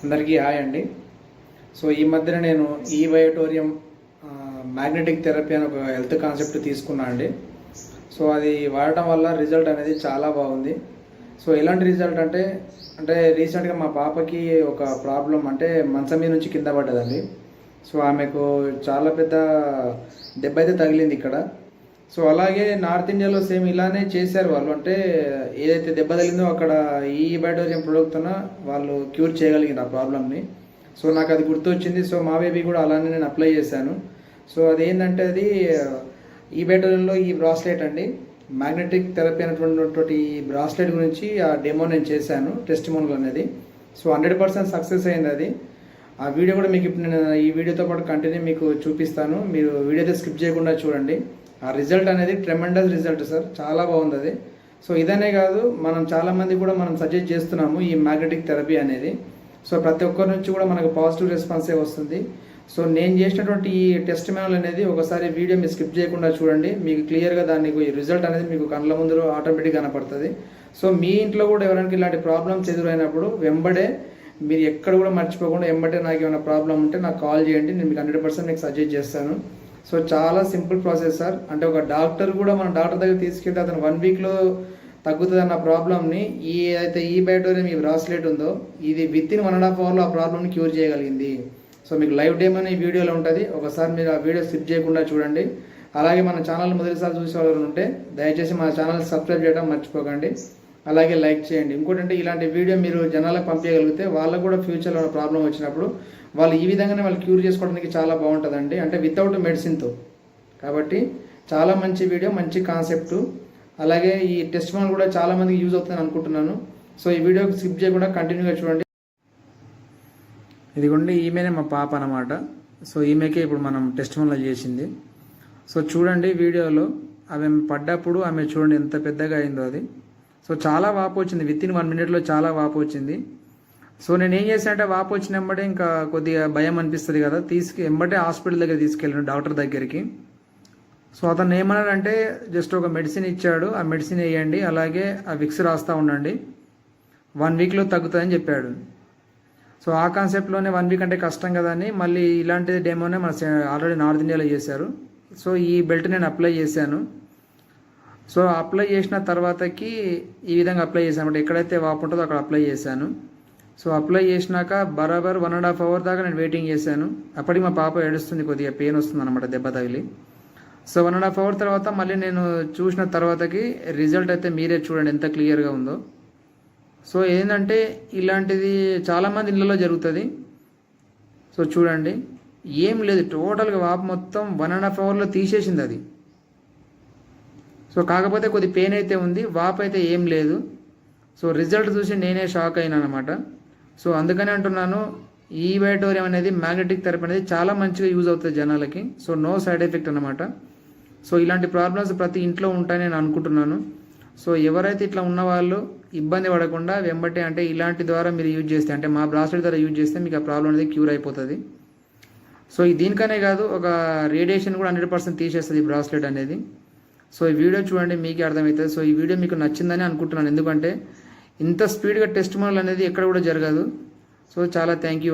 అందరికీ హాయ్ అండి. సో ఈ మధ్యన నేను ఈ బయోటోరియం మ్యాగ్నెటిక్ థెరపీ అని ఒక హెల్త్ కాన్సెప్ట్ తీసుకున్నా అండి. సో అది వాడటం వల్ల రిజల్ట్ అనేది చాలా బాగుంది. సో ఎలాంటి రిజల్ట్ అంటే రీసెంట్గా మా పాపకి ఒక ప్రాబ్లం అంటే మంచం మీద నుంచి కింద పడ్డదండి. సో ఆమెకు చాలా పెద్ద దెబ్బ అయితే తగిలింది ఇక్కడ. సో అలాగే నార్త్ ఇండియాలో సేమ్ ఇలానే చేశారు వాళ్ళు. అంటే ఏదైతే దెబ్బ తగిలిందో అక్కడ ఈ బయోటోరియం ప్రోడక్ట్తో వాళ్ళు క్యూర్ చేయగలిగింది ఆ ప్రాబ్లమ్ని. సో నాకు అది గుర్తొచ్చింది. సో మా బేబీ కూడా అలానే నేను అప్లై చేశాను. సో అదేంటంటే అది ఈ బయోటోరియంలో ఈ బ్రాస్లెట్ అండి, మ్యాగ్నెటిక్ థెరపీ అనేటువంటి ఈ బ్రాస్లెట్ గురించి ఆ డెమో నేను చేశాను, టెస్టిమోనియల్ అనేది. సో 100% సక్సెస్ అయింది అది. ఆ వీడియో కూడా మీకు ఇప్పుడు నేను ఈ వీడియోతో పాటు కంటిన్యూ మీకు చూపిస్తాను. మీరు వీడియో అయితే స్కిప్ చేయకుండా చూడండి. ఆ రిజల్ట్ అనేది ట్రెమెండస్ రిజల్ట్ సార్, చాలా బాగుంది అది. సో ఇదనే కాదు, మనం చాలామంది కూడా మనం సజెస్ట్ చేస్తున్నాము ఈ మ్యాగ్నెటిక్ థెరపీ అనేది. సో ప్రతి ఒక్కరి నుంచి కూడా మనకు పాజిటివ్ రెస్పాన్సే వస్తుంది. సో నేను చేసినటువంటి ఈ టెస్ట్ మాన్యువల్ అనేది ఒకసారి వీడియో మీరు స్కిప్ చేయకుండా చూడండి. మీకు క్లియర్గా దానికి రిజల్ట్ అనేది మీకు కళ్ళ ముందు ఆటోమేటిక్గా కనపడుతుంది. సో మీ ఇంట్లో కూడా ఎవరైనా ఇలాంటి ప్రాబ్లమ్స్ ఎదురైనప్పుడు వెంబడే మీరు ఎక్కడ కూడా మర్చిపోకుండా వెంబడే నాకు ఏమైనా ప్రాబ్లం ఉంటే నాకు కాల్ చేయండి, నేను మీకు 100% మీకు సజెస్ట్ చేస్తాను. సో చాలా సింపుల్ ప్రాసెస్ సార్. అంటే ఒక డాక్టర్ కూడా మన డాక్టర్ దగ్గర తీసుకెళ్తే అతను 1 వీక్లో తగ్గుతుంది అన్న ప్రాబ్లమ్ని ఏదైతే ఈ బయోటోరియం ఈ బ్రాస్లెట్ ఉందో ఇది విత్ ఇన్ 1.5 అవర్లో ఆ ప్రాబ్లమ్ని క్యూర్ చేయగలిగింది. సో మీకు లైవ్ డెమో ఈ వీడియోలో ఉంటుంది. ఒకసారి మీరు ఆ వీడియో స్కిప్ చేయకుండా చూడండి. అలాగే మన ఛానల్ మొదటిసారి చూసే వాళ్ళు ఉంటే దయచేసి మన ఛానల్ సబ్స్క్రైబ్ చేయడం మర్చిపోకండి. అలాగే లైక్ చేయండి. ఇంకోటి అంటే ఇలాంటి వీడియో మీరు జనాలకు పంపించగలిగితే వాళ్ళకు కూడా ఫ్యూచర్లో ప్రాబ్లం వచ్చినప్పుడు వాళ్ళు ఈ విధంగానే వాళ్ళు క్యూర్ చేసుకోవడానికి చాలా బాగుంటుందండి, అంటే వితౌట్ మెడిసిన్తో. కాబట్టి చాలా మంచి వీడియో, మంచి కాన్సెప్ట్. అలాగే ఈ టెస్ట్ మాన్యువల్ కూడా చాలా మందికి యూజ్ అవుతుందని అనుకుంటున్నాను. సో ఈ వీడియో స్కిప్ చేయకుండా కంటిన్యూగా చూడండి. ఇదిగోండి, ఈమెనే మా పాప అన్నమాట. సో ఈమెకే ఇప్పుడు మనం టెస్ట్ మాన్యువల్ చేసింది. సో చూడండి వీడియోలో ఆమె పడ్డప్పుడు ఆమె చూడండి ఎంత పెద్దగా అయిందో అది. సో చాలా వాపు వచ్చింది, విత్ ఇన్ 1 మినిట్లో చాలా వాపు వచ్చింది. సో నేను ఏం చేశానంటే వాపు వచ్చినప్పుడే ఇంకా కొద్దిగా భయం అనిపిస్తుంది కదా, వెంబడే హాస్పిటల్ దగ్గర తీసుకెళ్ళాను, డాక్టర్ దగ్గరికి. సో అతను ఏమన్నాడంటే జస్ట్ ఒక మెడిసిన్ ఇచ్చాడు, ఆ మెడిసిన్ వేయండి, అలాగే ఆ విక్స్ రాస్తూ ఉండండి, 1 వీక్లో తగ్గుతుందని చెప్పాడు. సో ఆ కాన్సెప్ట్లోనే 1 వీక్ అంటే కష్టం కదా అని మళ్ళీ ఇలాంటి డెమోనే మన ఆల్రెడీ నార్త్ ఇండియాలో చేశారు. సో ఈ బెల్ట్ నేను అప్లై చేశాను. సో అప్లై చేసిన తర్వాతకి ఈ విధంగా అప్లై చేశాను అంటే ఎక్కడైతే వాపు ఉంటుందో అక్కడ అప్లై చేశాను. సో అప్లై చేసినాక బరాబర్ 1.5 అవర్ దాకా నేను వెయిటింగ్ చేశాను. అప్పటికి మా పాప ఏడుస్తుంది, కొద్దిగా పెయిన్ వస్తుంది అనమాట దెబ్బ తగిలి. సో 1.5 అవర్ తర్వాత మళ్ళీ నేను చూసిన తర్వాతకి రిజల్ట్ అయితే మీరే చూడండి ఎంత క్లియర్గా ఉందో. సో ఏంటంటే ఇలాంటిది చాలామంది ఇళ్ళలో జరుగుతుంది. సో చూడండి, ఏం లేదు, టోటల్గా వాపు మొత్తం 1.5 అవర్లో తీసేసింది అది. సో కాకపోతే కొద్ది పెయిన్ అయితే ఉంది, వాపు అయితే ఏం లేదు. సో రిజల్ట్ చూసి నేనే షాక్ అయినా అనమాట. సో అందుకనే అంటున్నాను, ఈ బయోటోరియం అనేది మ్యాగ్నెటిక్ థెరపీ అనేది చాలా మంచిగా యూజ్ అవుతుంది జనాలకి. సో నో సైడ్ ఎఫెక్ట్ అనమాట. సో ఇలాంటి ప్రాబ్లమ్స్ ప్రతి ఇంట్లో ఉంటాయని నేను అనుకుంటున్నాను. సో ఎవరైతే ఇట్లా ఉన్న వాళ్ళు ఇబ్బంది పడకుండా వెంబటే అంటే ఇలాంటి ద్వారా మీరు యూజ్ చేస్తే, అంటే మా బ్రాస్లెట్ ద్వారా యూజ్ చేస్తే మీకు ఆ ప్రాబ్లం అనేది క్యూర్ అయిపోతుంది. సో దీనికనే కాదు, ఒక రేడియేషన్ కూడా 100% తీసేస్తుంది ఈ బ్రాస్లెట్ అనేది. సో ఈ వీడియో చూడండి, మీకే అర్థమవుతుంది. సో ఈ వీడియో మీకు నచ్చిందని అనుకుంటున్నాను, ఎందుకంటే ఇంత స్పీడ్గా టెస్ట్ మాన్యువల్ అనేది ఎక్కడ కూడా జరగదు. సో చాలా థ్యాంక్ యూ.